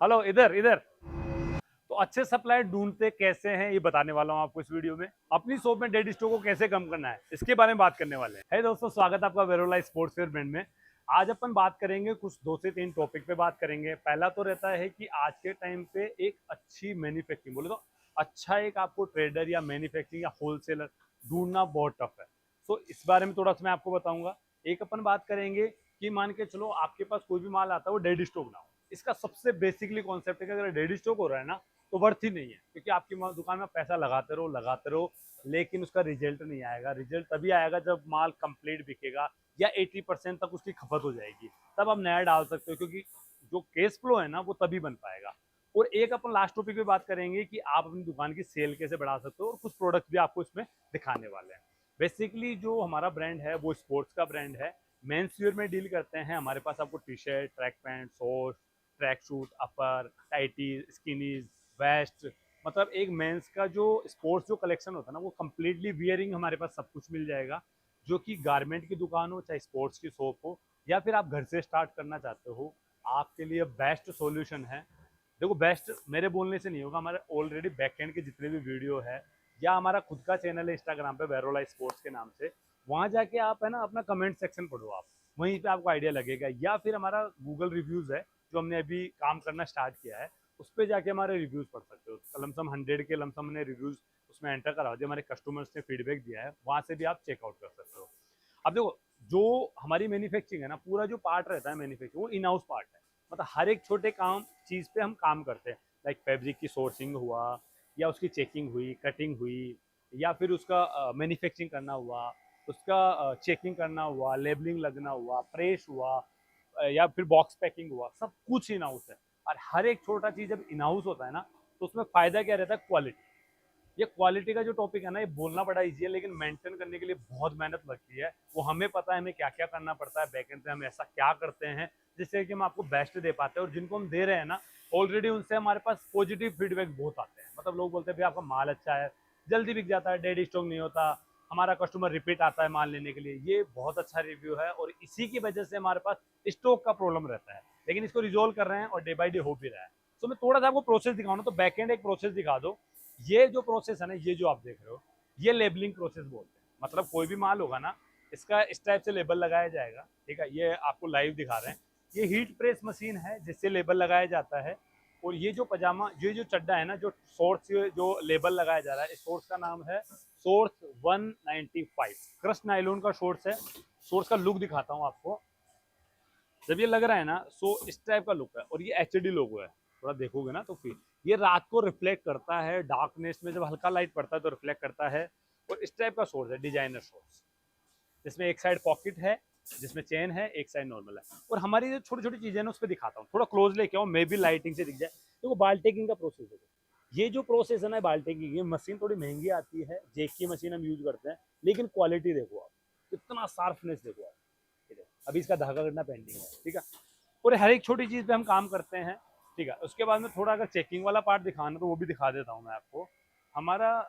Hello, इधर इधर। तो अच्छे सप्लायर ढूंढते कैसे हैं ये बताने वाला हूँ आपको इस वीडियो में। अपनी शॉप में डेड स्टॉक को कैसे कम करना है इसके बारे में बात करने वाले हैं। है दोस्तों, स्वागत है आपका वेरोला स्पोर्ट्सवेयर ब्रांड में। आज अपन बात करेंगे कुछ 2 से 3 टॉपिक पे बात करेंगे। पहला तो रहता है कि आज के टाइम पे एक अच्छी मैन्युफैक्चरिंग बोले तो अच्छा एक आपको ट्रेडर या मैन्युफैक्चरिंग या होलसेलर ढूंढना बहुत टफ है। तो इस बारे में थोड़ा सा मैं आपको बताऊंगा। एक अपन बात करेंगे कि मान के चलो आपके पास कोई भी माल आता है वो डेड स्टॉक ना हो। इसका सबसे बेसिकली कॉन्सेप्ट है कि अगर डेड स्टॉक हो रहा है ना तो वर्थ ही नहीं है, क्योंकि आपकी दुकान में पैसा लगाते रहो लेकिन उसका रिजल्ट नहीं आएगा। रिजल्ट तभी आएगा जब माल कंप्लीट बिकेगा या 80% तक उसकी खपत हो जाएगी, तब आप नया डाल सकते हो, क्योंकि जो केस फ्लो है ना वो तभी बन पाएगा। और एक अपन लास्ट टॉपिक पे बात करेंगे कि आप अपनी दुकान की सेल कैसे बढ़ा सकते हो और कुछ प्रोडक्ट भी आपको इसमें दिखाने वाले हैं। बेसिकली जो हमारा ब्रांड है वो स्पोर्ट्स का ब्रांड है। मेंस वेयर में डील करते हैं। हमारे पास आपको T shirt, track pant, short, track suit, upper, टाइटी, स्किनीज, वेस्ट, मतलब एक मेंस का जो स्पोर्ट्स जो कलेक्शन होता है ना वो कम्प्लीटली वियरिंग हमारे पास सब कुछ मिल जाएगा। जो कि गारमेंट की दुकान हो चाहे स्पोर्ट्स की शॉप हो या फिर आप घर से स्टार्ट करना चाहते हो, आपके लिए बेस्ट सॉल्यूशन है। देखो, बेस्ट मेरे बोलने से नहीं होगा, हमारे ऑलरेडी बैकएंड के जितने भी वीडियो है या हमारा खुद का चैनल है इंस्टाग्राम पे वेरोला स्पोर्ट्स के नाम से, वहाँ जाके आप है ना अपना कमेंट सेक्शन पढ़ो। आप वहीं पे आपको आइडिया लगेगा, या फिर हमारा गूगल रिव्यूज़ है जो हमने अभी काम करना स्टार्ट किया है, उस पर जाके हमारे रिव्यूज़ पढ़ सकते हो। लमसम 100 के लमसम ने रिव्यूज़ उसमें एंटर करा दिया, हमारे कस्टमर्स ने फीडबैक दिया है, वहाँ से भी आप चेकआउट कर सकते हो। अब देखो, जो हमारी मैन्युफैक्चरिंग है ना, पूरा जो पार्ट रहता है मैन्युफैक्चरिंग वो इन हाउस पार्ट है। मतलब हर एक छोटे काम चीज़ पे हम काम करते हैं। लाइक फैब्रिक की सोर्सिंग हुआ या उसकी चेकिंग हुई, कटिंग हुई, या फिर उसका मैन्युफैक्चरिंग करना हुआ, उसका चेकिंग करना हुआ, लेबलिंग लगना हुआ, प्रेस हुआ, या फिर बॉक्स पैकिंग हुआ, सब कुछ इन हाउस है। और हर एक छोटा चीज़ जब इन हाउस होता है ना तो उसमें फ़ायदा क्या रहता है, क्वालिटी। ये क्वालिटी का जो टॉपिक है ना ये बोलना बड़ा इजी है, लेकिन मेंटेन करने के लिए बहुत मेहनत लगती है। वो हमें पता है हमें क्या क्या करना पड़ता है, बैकएंड पे हम ऐसा क्या करते हैं जिससे कि हम आपको बेस्ट दे पाते हैं। और जिनको हम दे रहे हैं ना ऑलरेडी उनसे हमारे पास पॉजिटिव फीडबैक बहुत आते हैं। मतलब लोग बोलते हैं भाई आपका माल अच्छा है, जल्दी बिक जाता है, डेड स्टॉक नहीं होता, हमारा कस्टमर रिपीट आता है माल लेने के लिए। ये बहुत अच्छा रिव्यू है और इसी की वजह से हमारे पास स्टॉक का प्रॉब्लम रहता है, लेकिन इसको रिजोल्व कर रहे हैं और डे बाई डे हो भी रहा है। तो मैं थोड़ा सा आपको प्रोसेस दिखाऊँ ना, तो बैकएंड एक प्रोसेस दिखा दो। ये जो प्रोसेस है ना, ये जो आप देख रहे हो, ये लेबलिंग प्रोसेस बोलते हैं। मतलब कोई भी माल होगा ना, इसका इस टाइप से लेबल लगाया जाएगा। ठीक है, ये आपको लाइव दिखा रहे हैं। ये हीट प्रेस मशीन है जिससे लेबल लगाया जाता है। और ये जो पजामा, ये जो चड्डा है ना, जो सोर्स जो लेबल लगाया जा रहा है, इस सोर्स का नाम है सोर्स 195 क्रश नाइलोन का सोर्स है। सोर्स का लुक दिखाता हूँ आपको। जब ये लग रहा है ना, सो इस टाइप का लुक है और ये एचडी लोगो है। थोड़ा देखोगे ना तो फिर ये रात को रिफ्लेक्ट करता है, डार्कनेस में जब हल्का लाइट पड़ता है तो रिफ्लेक्ट करता है। और इस टाइप का सोर्स है, डिजाइनर सोर्स, जिसमें एक साइड पॉकेट है, जिसमें चेन है, एक साइड नॉर्मल है। और हमारी जो छोटी छोटी चीजें ना उस पर दिखाता हूँ, थोड़ा क्लोज लेके आओ, मे भी लाइटिंग से दिख जाए। तो वो बाल टेकिंग का प्रोसेस है। ये जो प्रोसेस है ना बाल टेकिंग, ये मशीन थोड़ी महंगी आती है, जेक की मशीन हम यूज करते हैं, लेकिन क्वालिटी देखो आप, कितना शार्पनेस देखो आप। ठीक है, अभी इसका धागा करना पेंडिंग है। ठीक है, और हर एक छोटी चीज़ पे हम काम करते हैं। ठीक है, उसके बाद में थोड़ा अगर चेकिंग वाला पार्ट दिखाना तो वो भी दिखा देता हूँ मैं आपको। हमारा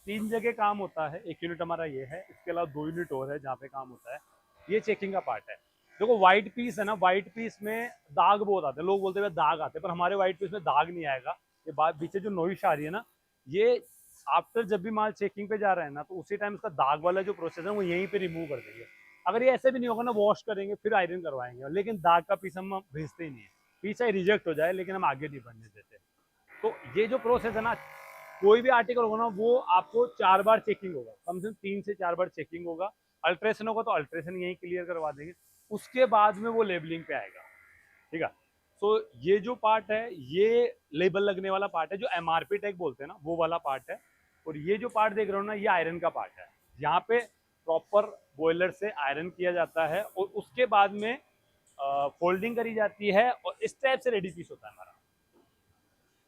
3 जगह काम होता है। एक यूनिट हमारा ये है, इसके अलावा 2 यूनिट और है जहाँ पे काम होता है। ये चेकिंग का पार्ट है। देखो व्हाइट पीस है ना, व्हाइट पीस में दाग बहुत आते हैं, लोग बोलते हैं दाग आते हैं, पर हमारे व्हाइट पीस में दाग नहीं आएगा। ये बात पीछे जो नोइश आ रही है ना, ये आफ्टर जब भी माल चेकिंग पे जा रहा है ना तो उसी टाइम उसका दाग वाला जो प्रोसेस है वो यहीं पे रिमूव कर देंगे। अगर ये ऐसे भी नहीं होगा ना, वॉश करेंगे फिर आयरन करवाएंगे, लेकिन दाग का पीस हम भेजते ही नहीं है। पीस चाहे रिजेक्ट हो जाए लेकिन हम आगे नहीं बढ़ने देते। तो ये जो प्रोसेस है ना, कोई भी आर्टिकल होगा ना वो आपको 4 बार चेकिंग होगा, कम से कम 3 से 4 बार चेकिंग होगा। अल्ट्रेशन होगा तो अल्ट्रेशन यही क्लियर करवा देंगे, उसके बाद में वो लेबलिंग पे आएगा। ठीक है, तो ये जो पार्ट है ये लेबल लगने वाला पार्ट है, जो एमआरपी टैग बोलते हैं ना वो वाला पार्ट है। और ये जो पार्ट देख रहे हो ना, ये आयरन का पार्ट है। यहाँ पे प्रॉपर बॉयलर से आयरन किया जाता है और उसके बाद में फोल्डिंग करी जाती है और इस टाइप से रेडी पीस होता है हमारा।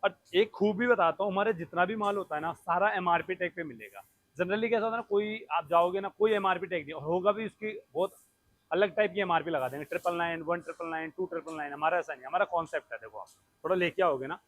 और एक खूबी बताता हूँ, हमारे जितना भी माल होता है ना सारा एमआरपी टैग पे मिलेगा। जनरली कैसा होता है ना, कोई आप जाओगे ना कोई एमआरपी टैग नहीं होगा, भी उसकी बहुत अलग टाइप की एमआरपी लगा देंगे, 999, 1999, 2999। हमारा ऐसा नहीं, हमारा कॉन्सेप्ट है। देखो आप थोड़ा लेके आओगे ना,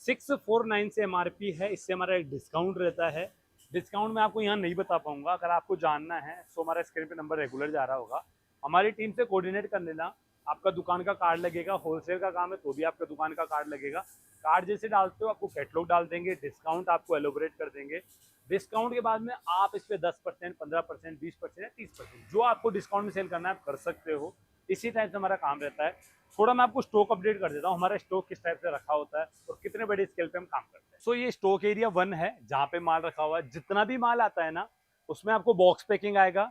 649 से एमआरपी है, इससे हमारा एक डिस्काउंट रहता है। डिस्काउंट मैं आपको यहाँ नहीं बता पाऊंगा, अगर आपको जानना है तो हमारा स्क्रीन पे नंबर रेगुलर जा रहा होगा, हमारी टीम से कोऑर्डिनेट कर लेना। आपका दुकान का कार्ड लगेगा, होलसेल का काम है तो भी आपका दुकान का कार्ड लगेगा। कार्ड जैसे डालते हो आपको कैटलॉग डाल देंगे, डिस्काउंट आपको एलोबरेट कर देंगे। डिस्काउंट के बाद में आप इस पे 10%, 15%, 20% या 30% जो आपको डिस्काउंट में सेल करना है आप कर सकते हो। इसी टाइप से हमारा काम रहता है। थोड़ा मैं आपको स्टॉक अपडेट कर देता हूँ, हमारा स्टॉक किस टाइप से रखा होता है और कितने बड़े स्केल पे हम काम करते हैं। सो ये स्टॉक एरिया 1 है जहाँ पे माल रखा हुआ है। जितना भी माल आता है ना उसमें आपको बॉक्स पैकिंग आएगा,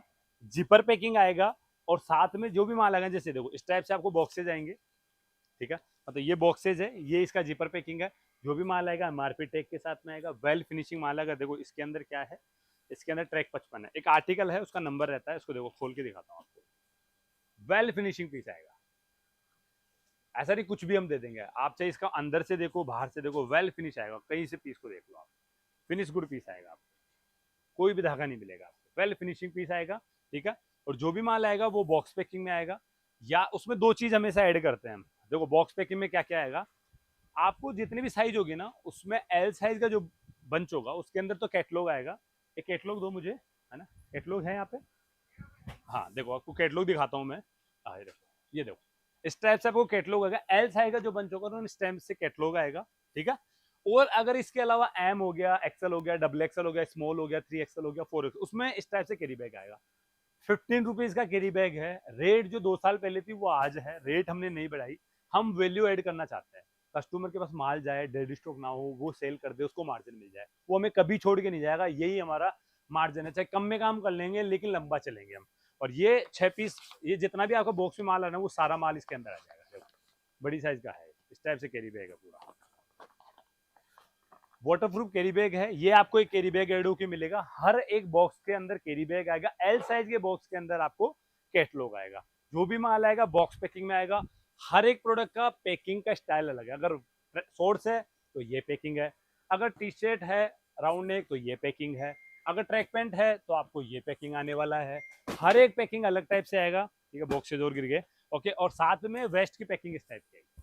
जिपर पैकिंग आएगा और साथ में जो भी माल आएगा, जैसे देखो इस टाइप से आपको बॉक्सेज आएंगे, ठीक है, मतलब ये बॉक्सेज है, ये इसका जिपर पैकिंग है। जो भी माल आएगा एमआरपी टैग के साथ में आएगा, वेल फिनिशिंग माल आएगा। देखो इसके अंदर क्या है, इसके अंदर ट्रैक 55 है, एक आर्टिकल है उसका नंबर रहता है, उसको देखो खोल के दिखाता हूँ आपको। वेल फिनिशिंग पीस आएगा, ऐसा नहीं कुछ भी हम दे देंगे, आप चाहे इसका अंदर से देखो बाहर से देखो, वेल फिनिश आएगा। कहीं से पीस को देख लो आप, फिनिश गुड पीस आएगा आपको, कोई भी धागा नहीं मिलेगा आपको, वेल फिनिशिंग पीस आएगा, ठीक है। और जो भी माल आएगा वो बॉक्स पैकिंग में आएगा, या उसमें दो चीज हमेशा ऐड करते हैं हम। देखो बॉक्स पैकिंग में क्या क्या आएगा, आपको जितनी भी साइज होगी ना उसमें एल साइज का जो बंच होगा उसके अंदर तो कैटलॉग आएगा। एक कैटलॉग दो मुझे, है ना, कैटलॉग है यहाँ पे, हाँ देखो आपको कैटलॉग दिखाता हूँ मैं। ये देखो, ये देखो इस टाइप से आपको कैटलॉग आएगा, एल साइज का जो बंच होगा ना इस टाइप से कैटलॉग आएगा, ठीक है। और अगर इसके अलावा एम हो गया, एक्सएल हो गया, डबल एक्सएल हो गया, स्मॉल हो गया, 3XL हो गया, 4XL, उसमें इस टाइप से कैरी बैग आएगा। 15 रुपीज का कैरी बैग है। रेट जो 2 साल पहले थी वो आज है, रेट हमने नहीं बढ़ाई। हम वैल्यू ऐड करना चाहते हैं, कस्टमर के पास माल जाए, डेड स्टॉक ना हो, वो सेल कर दे, उसको मार्जिन मिल जाए, वो हमें कभी छोड़ के नहीं जाएगा। यही हमारा मार्जिन है, चाहे कम में काम कर लेंगे लेकिन लंबा चलेंगे हम। और ये 6 पीस, ये जितना भी आपका बॉक्स में माल है ना वो सारा माल इसके अंदर आ जाएगा। बड़ी साइज का है, इस टाइप से कैरी बैग है पूरा। वाटरप्रूफ कैरी बैग है ये, आपको एक कैरी बैग एड होकर मिलेगा। हर एक बॉक्स के अंदर कैरी बैग आएगा, एल साइज के बॉक्स के अंदर आपको कैटलॉग आएगा। जो भी माल आएगा बॉक्स पैकिंग में आएगा। हर एक प्रोडक्ट का पैकिंग का स्टाइल अलग है। अगर शॉर्ट्स है तो ये पैकिंग है, अगर टी शर्ट है राउंड नेक तो ये पैकिंग है, अगर ट्रैक पैंट है तो आपको ये पैकिंग आने वाला है। हर एक पैकिंग अलग टाइप से आएगा, ठीक है। बॉक्सेज और गिर गए, ओके। और साथ में वेस्ट की पैकिंग इस टाइप की आएगी।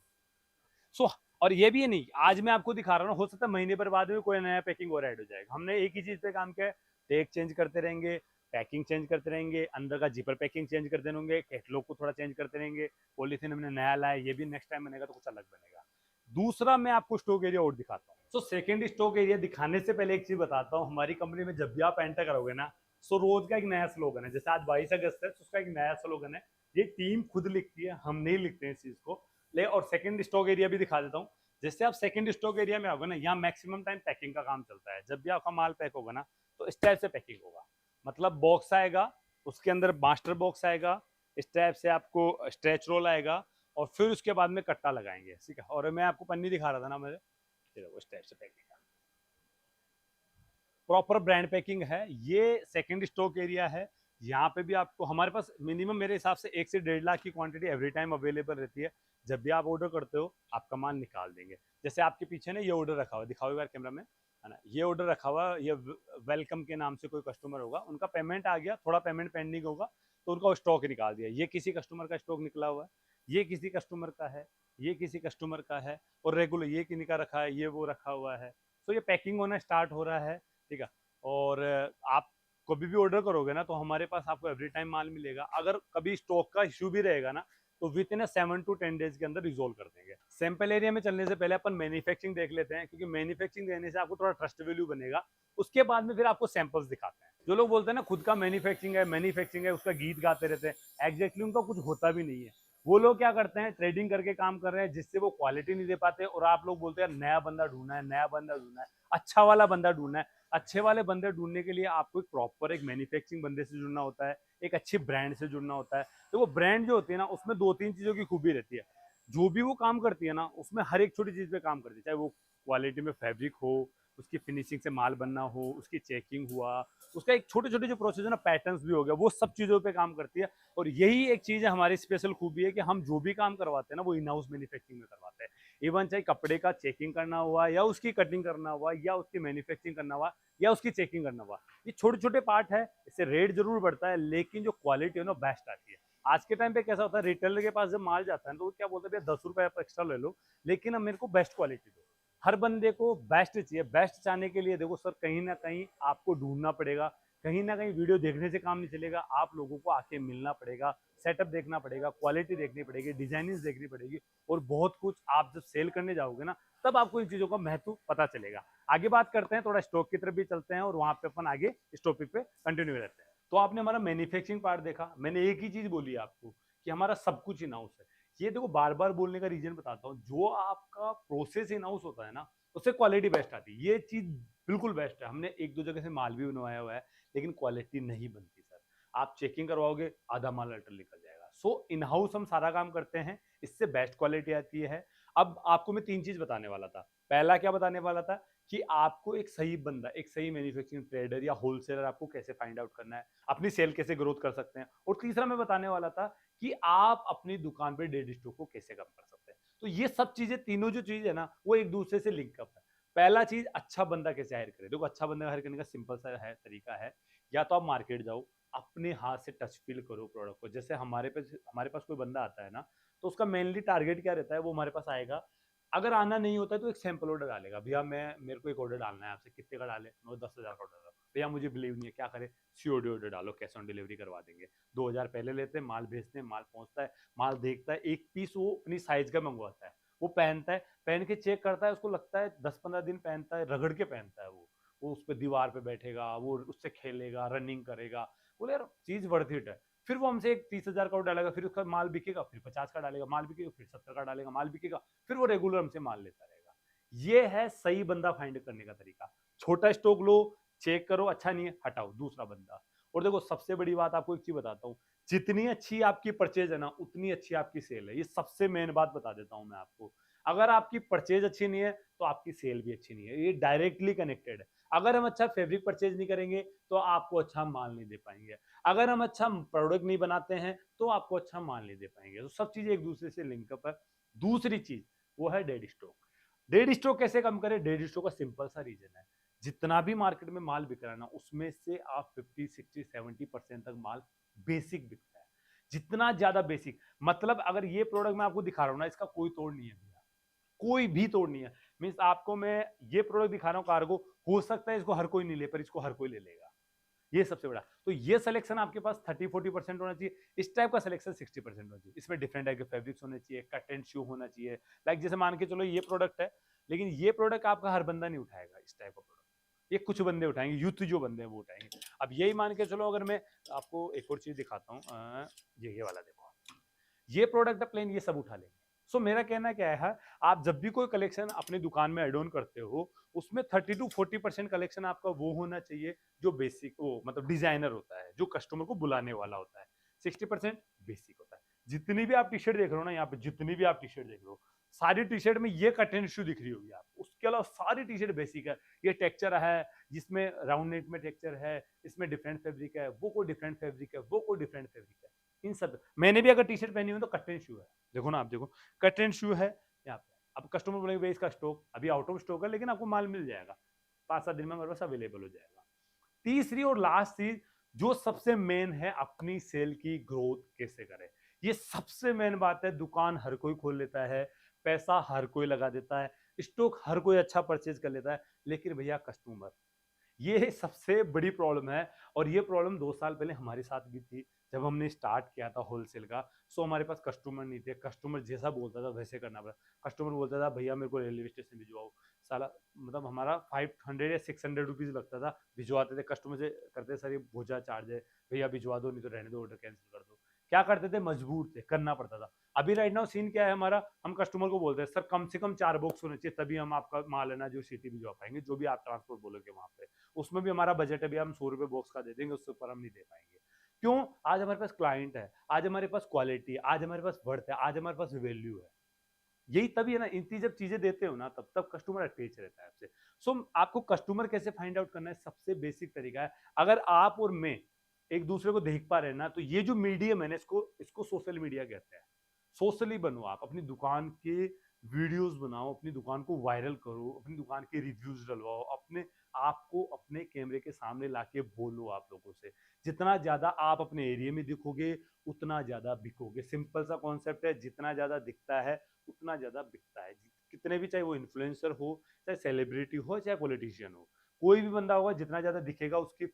सो और ये भी है नहीं, आज मैं आपको दिखा रहा हूँ, हो सकता है महीने पर बाद में कोई नया पैकिंग और ऐड हो जाएगा। हमने एक ही चीज पे काम किया है, टैग चेंज करते रहेंगे, पैकिंग चेंज करते रहेंगे, अंदर का जिपर पैकिंग चेंज करते रहेंगे, कैटलॉग को थोड़ा चेंज करते रहेंगे। पॉलिथीन हमने नया लाया, ये भी नेक्स्ट टाइम बनेगा तो कुछ अलग बनेगा। दूसरा मैं आपको स्टॉक एरिया और दिखाता हूँ। सो सेकेंड स्टॉक एरिया दिखाने से पहले एक चीज बताता हूँ, हमारी कंपनी में जब भी आप एंटर करोगे ना, सो रोज का एक नया स्लोगन है। जैसे आज 22 अगस्त है तो उसका एक नया स्लोगन है, ये टीम खुद लिखती है, हम नहीं लिखते हैं इस चीज को। ले और सेकंड स्टॉक एरिया भी दिखा देता हूँ। जैसे आप सेकंड स्टॉक एरिया में आओगे ना, यहाँ मैक्सिमम टाइम पैकिंग का काम चलता है। जब भी आपका माल पैक होगा ना तो इस टाइप से पैकिंग होगा, मतलब बॉक्स आएगा, उसके अंदर मास्टर बॉक्स आएगा, इस टाइप से आपको स्ट्रेच रोल आएगा और फिर उसके बाद में कट्टा लगाएंगे, ठीक है। और मैं आपको पन्नी दिखा रहा था ना मुझे, इस टाइप से पैकिंग प्रॉपर ब्रांड पैकिंग है। ये सेकंड स्टॉक एरिया है। यहाँ पे भी आपको, हमारे पास मिनिमम मेरे हिसाब से 1 से 1.5 लाख की क्वांटिटी एवरी टाइम अवेलेबल रहती है। जब भी आप ऑर्डर करते हो आपका माल निकाल देंगे। जैसे आपके पीछे ना ये ऑर्डर रखा हुआ, दिखाओ एक बार कैमरा में, है ना, ये ऑर्डर रखा हुआ, ये वेलकम के नाम से कोई कस्टमर होगा, उनका पेमेंट आ गया, थोड़ा पेमेंट पेंडिंग होगा तो उनका स्टॉक निकाल दिया। ये किसी कस्टमर का स्टॉक निकला हुआ है, ये किसी कस्टमर का है, ये किसी कस्टमर का है, और रेगुलर ये किन्हीं का रखा है, ये वो रखा हुआ है। तो ये पैकिंग होना स्टार्ट हो रहा है, ठीक है। और आप कभी भी ऑर्डर करोगे ना तो हमारे पास आपको एवरी टाइम माल मिलेगा। अगर कभी स्टॉक का इश्यू भी रहेगा ना तो विद इन 7 to 10 डेज के अंदर रिजोल्व कर देंगे। सैंपल एरिया में चलने से पहले अपन मैन्युफैक्चरिंग देख लेते हैं, क्योंकि मैन्युफैक्चरिंग देने से आपको थोड़ा ट्रस्ट वैल्यू बनेगा। उसके बाद में फिर आपको सैंपल्स दिखाते हैं। जो लोग बोलते हैं ना खुद का मैन्युफैक्चरिंग है, उसका गीत गाते रहते हैं, एग्जैक्टली उनका कुछ होता भी नहीं है। वो लोग क्या करते हैं, ट्रेडिंग करके काम कर रहे हैं, जिससे वो क्वालिटी नहीं दे पाते। और आप लोग बोलते हैं नया बंदा ढूंढना है, नया बंदा ढूंढना है, अच्छा वाला बंदा ढूंढना है। अच्छे वाले बंदे ढूंढने के लिए आपको एक प्रॉपर एक मैन्युफैक्चरिंग बंदे से जुड़ना होता है, एक अच्छी ब्रांड से जुड़ना होता है। तो वो ब्रांड जो होती है ना उसमें 2-3 चीजों की खूबी रहती है। जो भी वो काम करती है ना उसमें हर एक छोटी चीज पे काम करती है, चाहे वो क्वालिटी में फैब्रिक हो, उसकी फिनिशिंग से माल बनना हो, उसकी चेकिंग हुआ, उसका एक छोटे छोटे जो प्रोसेस है ना, पैटर्न्स भी हो गया, वो सब चीज़ों पे काम करती है। और यही एक चीज़ है हमारी स्पेशल खूबी है कि हम जो भी काम करवाते हैं ना वो इन हाउस मैन्युफैक्चरिंग में करवाते हैं। इवन चाहे कपड़े का चेकिंग करना हुआ, या उसकी कटिंग करना हुआ, या उसकी मैन्युफैक्चरिंग करना हुआ, या उसकी चेकिंग करना हुआ, ये छोटे छोटे पार्ट है। इससे रेट जरूर बढ़ता है लेकिन जो क्वालिटी है ना बेस्ट आती है। आज के टाइम पे कैसा होता है, रिटेलर के पास जब माल जाता है तो वो क्या बोलते हैं, भैया 10 रुपए आप एक्स्ट्रा ले लो लेकिन अब मेरे को बेस्ट क्वालिटी दो। हर बंदे को बेस्ट चाहिए। बेस्ट चाहने के लिए देखो सर, कहीं ना कहीं आपको ढूंढना पड़ेगा, कहीं ना कहीं वीडियो देखने से काम नहीं चलेगा, आप लोगों को आके मिलना पड़ेगा, सेटअप देखना पड़ेगा, क्वालिटी देखनी पड़ेगी, डिजाइनिंग देखनी पड़ेगी और बहुत कुछ। आप जब सेल करने जाओगे ना तब आपको इन चीजों का महत्व पता चलेगा। आगे बात करते हैं, थोड़ा स्टॉक की तरफ भी चलते हैं और वहां पे अपन आगे इस टॉपिक पे कंटिन्यू रहते हैं। तो आपने हमारा मैन्युफैक्चरिंग पार्ट देखा, मैंने एक ही चीज बोली आपको कि हमारा सब कुछ इन हाउस है। ये देखो बार बार बोलने का रीजन बताता हूँ, जो आपका प्रोसेस इन हाउस होता है ना उससे क्वालिटी बेस्ट आती है। ये चीज बिल्कुल बेस्ट है। हमने एक दो जगह से माल भी बनवाया हुआ है लेकिन क्वालिटी नहीं बनती सर। आप चेकिंग करवाओगे आधा माल अल्टर निकल जाएगा। सो इन हाउस हम सारा काम करते हैं, इससे बेस्ट क्वालिटी आती है। अब आपको मैं तीन चीज बताने वाला था। पहला क्या बताने वाला था कि आपको एक सही बंदा, एक सही मैन्युफैक्चरिंग ट्रेडर या होलसेलर आपको कैसे फाइंड आउट करना है, अपनी सेल कैसे ग्रोथ कर सकते हैं। और तीसरा मैं बताने वाला था कि आप अपनी दुकान पे डेड स्टॉक को कैसे कम कर सकते हैं। तो ये सब चीजें, तीनों जो चीज है ना वो एक दूसरे से लिंकअप है। पहला चीज, अच्छा बंदा कैसे हायर करें। देखो अच्छा बंदा हायर करने का सिंपल सा है तरीका है, या तो आप मार्केट जाओ, अपने हाथ से टच फील करो प्रोडक्ट को। जैसे हमारे पास कोई बंदा आता है ना तो उसका मेनली टारगेट क्या रहता है, वो हमारे पास आएगा। अगर आना नहीं होता है तो एक सैंपल ऑर्डर डालेगा, भैया मेरे को एक ऑर्डर डालना है आपसे, कितने का डाले, 10,000 का ऑर्डर। भैया मुझे बिलीव नहीं है, क्या करे, सीओडी ऑर्डर डालो, कैश ऑन डिलीवरी करवा देंगे। 2,000 पहले लेते हैं, माल भेजते हैं, माल पहुंचता है, माल देखता है, एक पीस वो अपनी साइज का मंगवाता है, वो पहनता है, पहन के चेक करता है, उसको लगता है 10-15 दिन पहनता है, रगड़ के पहनता है वो उस पर दीवार पे बैठेगा, वो उससे खेलेगा, रनिंग करेगा। बोले यार चीज वर्थ इट है। फिर वो हमसे एक 30,000 का डालेगा, फिर उसका माल बिकेगा, फिर 50 का डालेगा, माल बिकेगा, फिर 70 का डालेगा, माल बिकेगा, फिर वो रेगुलर हमसे माल लेता रहेगा। ये है सही बंदा फाइंड करने का तरीका। छोटा स्टॉक लो, चेक करो, अच्छा नहीं है हटाओ, दूसरा बंदा। और देखो सबसे बड़ी बात आपको एक चीज बताता हूँ, जितनी अच्छी आपकी परचेज है ना उतनी अच्छी आपकी सेल है। ये सबसे मेन बात बता देता हूँ मैं आपको। अगर आपकी परचेज अच्छी नहीं है तो आपकी सेल भी अच्छी नहीं है, ये डायरेक्टली कनेक्टेड है। अगर हम अच्छा फैब्रिक परचेज नहीं करेंगे तो आपको अच्छा माल नहीं दे पाएंगे। अगर हम अच्छा प्रोडक्ट नहीं बनाते हैं तो आपको अच्छा माल नहीं दे पाएंगे। तो सब चीजें एक दूसरे से लिंकअप है। दूसरी चीज वो है डेड स्टॉक। डेड स्टॉक कैसे कम करें। डेड स्टॉक का सिंपल सा रीजन है, जितना भी मार्केट में माल बिक रहा है ना उसमें से आप 50, 60, 70% तक माल बेसिक बिकता है। जितना ज्यादा बेसिक, मतलब अगर ये प्रोडक्ट मैं आपको दिखा रहा हूँ ना इसका कोई तोड़ नहीं है भैया, कोई भी तोड़ नहीं है। मीन्स आपको मैं ये प्रोडक्ट दिखा रहा हूँ कार्गो, हो सकता है इसको हर कोई नहीं ले पर इसको हर कोई ले लेगा। ये सबसे बड़ा। तो ये सिलेक्शन आपके पास 30-40% होना चाहिए। इस टाइप का सिलेक्शन 60% होना चाहिए। इसमें डिफरेंट टाइप के फैब्रिक्स होने चाहिए, कट एंड शू होना चाहिए। लाइक जैसे मान के चलो ये प्रोडक्ट है, लेकिन ये प्रोडक्ट आपका हर बंदा नहीं उठाएगा। इस टाइप का प्रोडक्ट ये कुछ बंदे उठाएंगे, यूथ जो बंदे हैं वो उठाएंगे। अब यही मान के चलो, अगर मैं आपको एक और चीज दिखाता हूँ, ये वाला देखो, ये प्रोडक्ट है प्लेन, ये सब उठा लेंगे। सो मेरा कहना क्या है, आप जब भी कोई कलेक्शन अपनी दुकान में एड ऑन करते हो उसमें 30-40% कलेक्शन आपका वो होना चाहिए जो बेसिक, वो मतलब डिजाइनर होता है, जो कस्टमर को बुलाने वाला होता है। 60% बेसिक होता है। जितनी भी आप टी शर्ट देख रहे हो ना यहाँ पे, जितनी भी आप टी शर्ट देख रहे हो, सारी टी शर्ट में ये कट एंड शू दिख रही होगी आपको। उसके अलावा सारी टी शर्ट बेसिक है। ये टेक्सचर है जिसमें राउंड नेट में टेक्सचर है, इसमें डिफरेंट फैब्रिक है, वो कोई डिफरेंट फैब्रिक है, वो कोई डिफरेंट फैब्रिक है। इन सब, मैंने भी अगर टी शर्ट पहनी हो तो कट एंड शू है। देखो ना आप, देखो कट एंड शू है यहाँ पे। अब कस्टमर बोलेंगे भाई इसका स्टॉक अभी आउट ऑफ स्टॉक है, लेकिन आपको माल मिल जाएगा 5-7 दिन में हमारे पास अवेलेबल हो जाएगा। तीसरी और लास्ट चीज जो सबसे मेन है, अपनी सेल की ग्रोथ कैसे करें। ये सबसे मेन बात है। दुकान हर कोई खोल लेता है, पैसा हर कोई लगा देता है, स्टॉक हर कोई अच्छा परचेज कर लेता है, लेकिन भैया कस्टमर, ये सबसे बड़ी प्रॉब्लम है। और ये प्रॉब्लम 2 साल पहले हमारे साथ भी थी जब हमने स्टार्ट किया था होलसेल का। सो हमारे पास कस्टमर नहीं थे, कस्टमर जैसा बोलता था वैसे करना पड़ा। कस्टमर बोलता था भैया मेरे को रेलवे स्टेशन भिजवाओ, साला मतलब हमारा 500 या 600 रुपीज लगता था, भिजवाते थे। कस्टमर से करते सर ये भोजा चार्ज है, भैया भिजवा दो, नहीं तो रहने दो, ऑर्डर कैंसिल कर दो। क्या करते थे, मजबूर थे, करना पड़ता था। अभी राइट नाउ सीन क्या है हमारा, हम कस्टमर को बोलते हैं सर कम से कम 4 बॉक्स होने चाहिए, तभी हम आपका माल है ना जो सिटी भिजवा पाएंगे, जो भी आप ट्रांसपोर्ट बोलोगे वहां पे। उसमें भी हमारा बजट है, भी हम 100 रुपए बॉक्स का दे देंगे, उससे ऊपर हम नहीं दे पाएंगे। क्यों, आज हमारे पास क्लाइंट है, आज हमारे पास क्वालिटी है, आज हमारे पास वर्थ है, आज हमारे पास वैल्यू है। यही तभी है ना, इतनी जब चीजें देते हो ना तब तब कस्टमर अटैच रहता है आपसे। सो आपको कस्टमर कैसे फाइंड आउट करना है, सबसे बेसिक तरीका है, अगर आप और मैं एक दूसरे को देख पा रहे हैं ना, तो ये जो मीडियम है ना, इसको इसको सोशल मीडिया कहते हैं। सोशली बनो, आप अपनी दुकान के वीडियोस बनाओ, अपनी दुकान को वायरल करो, अपनी दुकान के रिव्यूज डलवाओ, अपने आपको अपने कैमरे के सामने लाके बोलो आप लोगों से। जितना ज्यादा आप अपने एरिया में दिखोगे उतना ज्यादा बिकोगे। सिंपल सा कॉन्सेप्ट है, जितना ज्यादा दिखता है उतना ज्यादा बिकता है। कितने भी, चाहे वो इन्फ्लुएंसर हो, चाहे सेलिब्रिटी हो, चाहे पॉलिटिशियन हो, कोई भी बंदा होगा जितना ज्यादा दिखेगा उसकी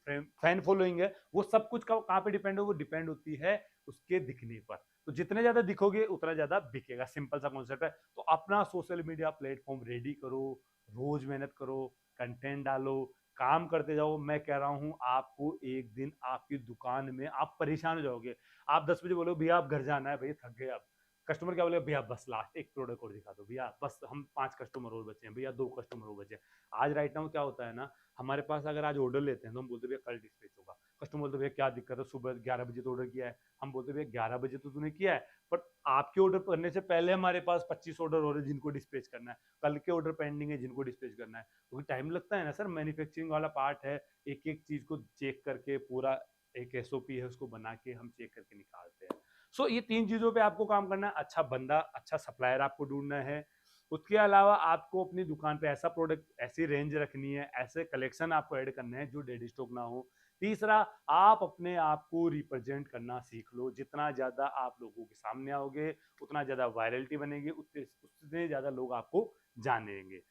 फैन फॉलोइंग है। वो सब कुछ कहाँ पे डिपेंड हो, वो डिपेंड होती है उसके दिखने पर। तो जितने ज्यादा दिखोगे उतना ज्यादा बिकेगा, सिंपल सा कॉन्सेप्ट है। तो अपना सोशल मीडिया प्लेटफॉर्म रेडी करो, रोज मेहनत करो, कंटेंट डालो, काम करते जाओ। मैं कह रहा हूं आपको एक दिन आपकी दुकान में आप परेशान हो जाओगे। आप 10 बजे बोलो भैया आप घर जाना है, भैया थक गए आप। कस्टमर क्या बोले, भैया बस लास्ट एक प्रोडक्ट और दिखा दो, भैया बस हम 5 कस्टमर और बचे हैं, भैया 2 कस्टमर और बचे हैं। आज राइट नाउ क्या होता है ना, हमारे पास अगर आज ऑर्डर लेते हैं तो हम बोलते भैया कल डिस्पैच होगा। कस्टमर बोलते भैया क्या दिक्कत है, सुबह 11 बजे तो ऑर्डर किया है। हम बोलते भैया 11 बजे तो तूने किया है, पर आपके ऑर्डर करने से पहले हमारे पास 25 ऑर्डर हो रहे हैं जिनको डिस्पैच करना है, कल के ऑर्डर पेंडिंग है जिनको डिस्पैच करना है। क्योंकि टाइम लगता है ना सर, मैन्युफैक्चरिंग वाला पार्ट है, एक एक चीज को चेक करके पूरा एक एसओपी है उसको बना के हम चेक करके निकालते हैं। सो ये 3 चीजों पे आपको काम करना है। अच्छा बंदा, अच्छा सप्लायर आपको ढूंढना है। उसके अलावा आपको अपनी दुकान पे ऐसा प्रोडक्ट, ऐसी रेंज रखनी है, ऐसे कलेक्शन आपको ऐड करने हैं जो डेडी स्टॉक ना हो। तीसरा, आप अपने आप को रिप्रेजेंट करना सीख लो। जितना ज्यादा आप लोगों के सामने आओगे उतना ज्यादा वायरलिटी बनेगी, उतने ज्यादा लोग आपको जानेंगे।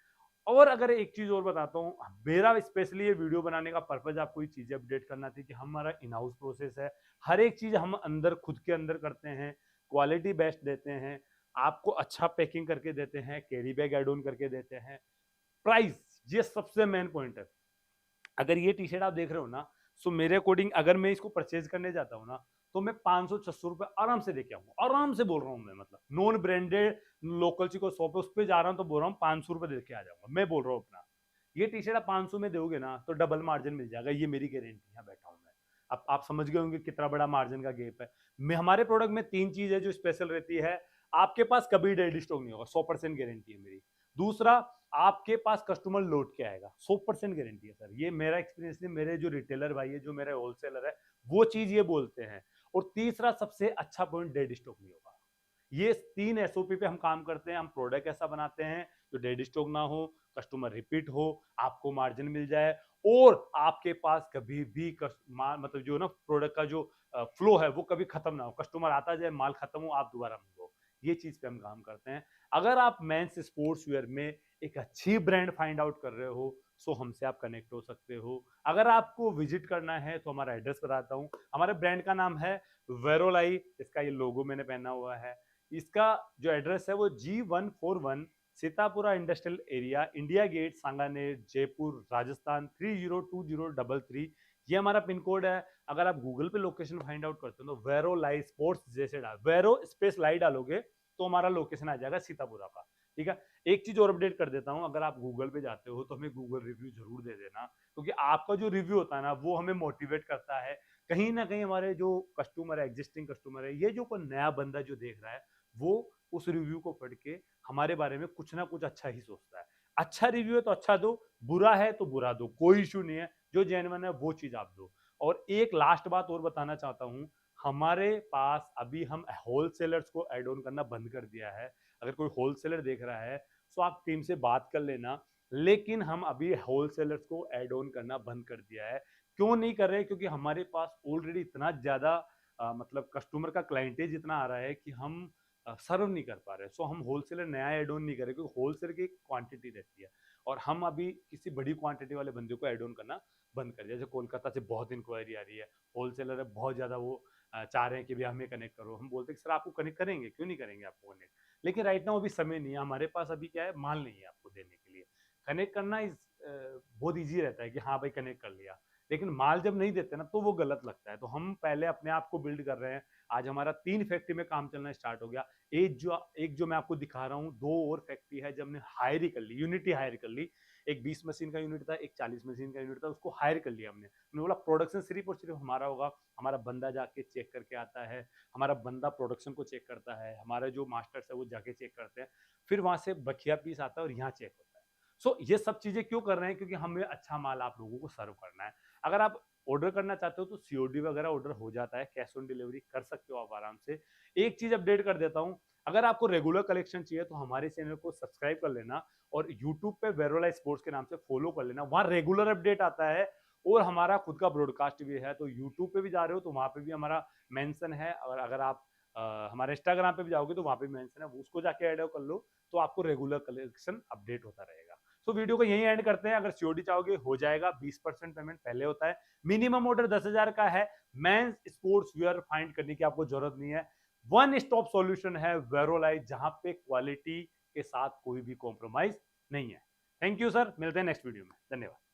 और अगर एक चीज और बताता हूँ, मेरा स्पेशली ये वीडियो बनाने का पर्पज आपको ये चीजें अपडेट करना थी कि हमारा इन हाउस प्रोसेस है। हर एक चीज हम अंदर खुद के अंदर करते हैं, क्वालिटी बेस्ट देते हैं, आपको अच्छा पैकिंग करके देते हैं, कैरी बैग एड ऑन करके देते हैं। प्राइस, ये सबसे मेन पॉइंट है। अगर ये टी शर्ट आप देख रहे हो ना, सो मेरे अकॉर्डिंग अगर मैं इसको परचेज करने जाता हूँ ना, तो मैं 500-600 रुपए आराम से देके आऊंगा। आराम से बोल रहा हूँ मैं, मतलब नॉन ब्रांडेड लोकल ची को शॉप है उस पर जा रहा हूँ तो बोल रहा हूँ 500 रुपए देके आ जाऊंगा, मैं बोल रहा हूँ अपना। ये टी शर्ट आप 500 में दोगे ना तो डबल मार्जिन मिल जाएगा, ये मेरी गारंटी, यहाँ बैठा हूँ मैं। अब आप समझ गए होंगे कितना बड़ा मार्जिन का गैप है। मैं हमारे प्रोडक्ट में 3 चीज है जो स्पेशल रहती है। आपके पास कभी डेड स्टॉक नहीं होगा, 100% गारंटी है मेरी। दूसरा, आपके पास कस्टमर लौट के आएगा, 100% गारंटी है सर। ये मेरा एक्सपीरियंस नहीं, मेरे जो रिटेलर भाई है, जो मेरे होलसेलर है, वो चीज ये बोलते हैं। और तीसरा सबसे अच्छा पॉइंट, डेड स्टॉक नहीं होगा। ये 3 एसओपी पे हम काम करते हैं। हम प्रोडक्ट ऐसा बनाते हैं जो डेड स्टॉक ना हो, कस्टमर रिपीट हो, आपको मार्जिन मिल जाए, और आपके पास कभी भी मतलब जो ना प्रोडक्ट का जो फ्लो है वो कभी खत्म ना हो, कस्टमर आता जाए, माल खत्म हो, आप दोबारा मंगवाओ। ये चीज पे हम काम करते हैं। अगर आप मेंस स्पोर्ट्स वेयर में एक अच्छी ब्रांड फाइंड आउट कर रहे हो, सो हमसे आप कनेक्ट हो सकते हो। अगर आपको विजिट करना है तो हमारा एड्रेस बताता हूँ। हमारे ब्रांड का नाम है वेरोलाई, इसका ये लोगो मैंने पहना हुआ है। इसका जो एड्रेस है वो G141 Sitapura industrial area, India gate, Sanganer, Jaipur, Rajasthan 302033। ये हमारा पिन कोड है। अगर आप गूगल पे लोकेशन फाइंड आउट करते हो तो वेरो लाई स्पोर्ट्स जैसे वेरो स्पेस लाई डालोगे तो हमारा लोकेशन आ जाएगा सीतापुरा का। ठीक है। एक चीज और अपडेट कर देता हूं, अगर आप गूगल पे जाते हो तो हमें गूगल रिव्यू जरूर दे देना, क्योंकि आपका जो रिव्यू होता है ना वो हमें मोटिवेट करता है। कहीं ना कहीं हमारे जो कस्टमर है, एग्जिस्टिंग कस्टमर है, ये जो कोई नया बंदा जो देख रहा है, वो उस रिव्यू को पढ़ के हमारे बारे में कुछ ना कुछ अच्छा ही सोचता है। अच्छा रिव्यू है तो अच्छा दो, बुरा है तो बुरा दो, कोई इशू नहीं है। जो जेन्युइन है वो चीज आप दो। और एक लास्ट बात और बताना चाहता हूं, हमारे पास अभी हम होलसेलर्स को एड ऑन करना बंद कर दिया है। अगर कोई होलसेलर देख रहा है तो आप टीम से बात कर लेना, लेकिन हम अभी होलसेलर्स को एड ऑन करना बंद कर दिया है। क्यों नहीं कर रहे? क्योंकि हमारे पास ऑलरेडी इतना ज्यादा मतलब कस्टमर का क्लाइंटेज इतना आ रहा है कि हम सर्व नहीं कर पा रहे। सो हम होलसेलर नया एड ऑन नहीं कर रहे, क्योंकि होलसेलर की क्वांटिटी रहती है और हम अभी किसी बड़ी क्वांटिटी वाले बंदे को एड ऑन करना बंद कर दिया। जैसे कोलकाता से बहुत इंक्वायरी आ रही है, होलसेलर है बहुत ज्यादा, वो चाह रहे हैं कि भैया हमें कनेक्ट करो। हम बोलते हैं सर आपको कनेक्ट करेंगे, क्यों नहीं करेंगे आपको कनेक्ट, लेकिन राइट नाउ अभी समय नहीं है हमारे पास। अभी क्या है, माल नहीं है आपको देने के लिए। कनेक्ट करना बहुत ईजी रहता है कि हाँ भाई कनेक्ट कर लिया, लेकिन माल जब नहीं देते ना तो वो गलत लगता है। तो हम पहले अपने आप को बिल्ड कर रहे हैं। आज हमारा 3 फैक्ट्री में काम चलना स्टार्ट हो गया। एक जो मैं आपको दिखा रहा हूँ, 2 और फैक्ट्री है जब हमने हायर ही कर ली, यूनिट ही हायर कर ली। एक 20 मशीन का यूनिट था, एक 40 मशीन का यूनिट था, उसको हायर कर लिया हमने बोला प्रोडक्शन सिर्फ और सिर्फ हमारा होगा। हमारा बंदा जाके चेक करके आता है, हमारा बंदा प्रोडक्शन को चेक करता है, हमारे जो मास्टर्स है वो जाके चेक करते हैं, फिर वहां से बखिया पीस आता है और यहाँ चेक होता है। सो ये सब चीजें क्यों कर रहे हैं? क्योंकि हमें अच्छा माल आप लोगों को सर्व करना है। अगर आप ऑर्डर करना चाहते हो तो सीओडी वगैरह ऑर्डर हो जाता है, कैश ऑन डिलीवरी कर सकते हो आप आराम से। एक चीज अपडेट कर देता हूँ, अगर आपको रेगुलर कलेक्शन चाहिए तो हमारे चैनल को सब्सक्राइब कर लेना और यूट्यूब पे वेरोला स्पोर्ट्स के नाम से फॉलो कर लेना, वहां रेगुलर अपडेट आता है। और हमारा खुद का ब्रॉडकास्ट भी है, तो यूट्यूब पे भी जा रहे हो तो वहां पे भी हमारा मेंशन है। और अगर आप हमारे इंस्टाग्राम पे भी जाओगे तो वहां पे मेंशन है, उसको जाके ऐड कर लो तो आपको रेगुलर कलेक्शन अपडेट होता रहेगा। तो वीडियो को यहीं एंड करते हैं। अगर सीओडी चाहोगे हो जाएगा, 20% पेमेंट पहले होता है, मिनिमम ऑर्डर 10,000 का है। मेंस स्पोर्ट्स वियर फाइंड करने की आपको जरूरत नहीं है, वन स्टॉप सॉल्यूशन है वेरोलाइज, जहां पे क्वालिटी के साथ कोई भी कॉम्प्रोमाइज नहीं है। थैंक यू सर, मिलते हैं नेक्स्ट वीडियो में, धन्यवाद।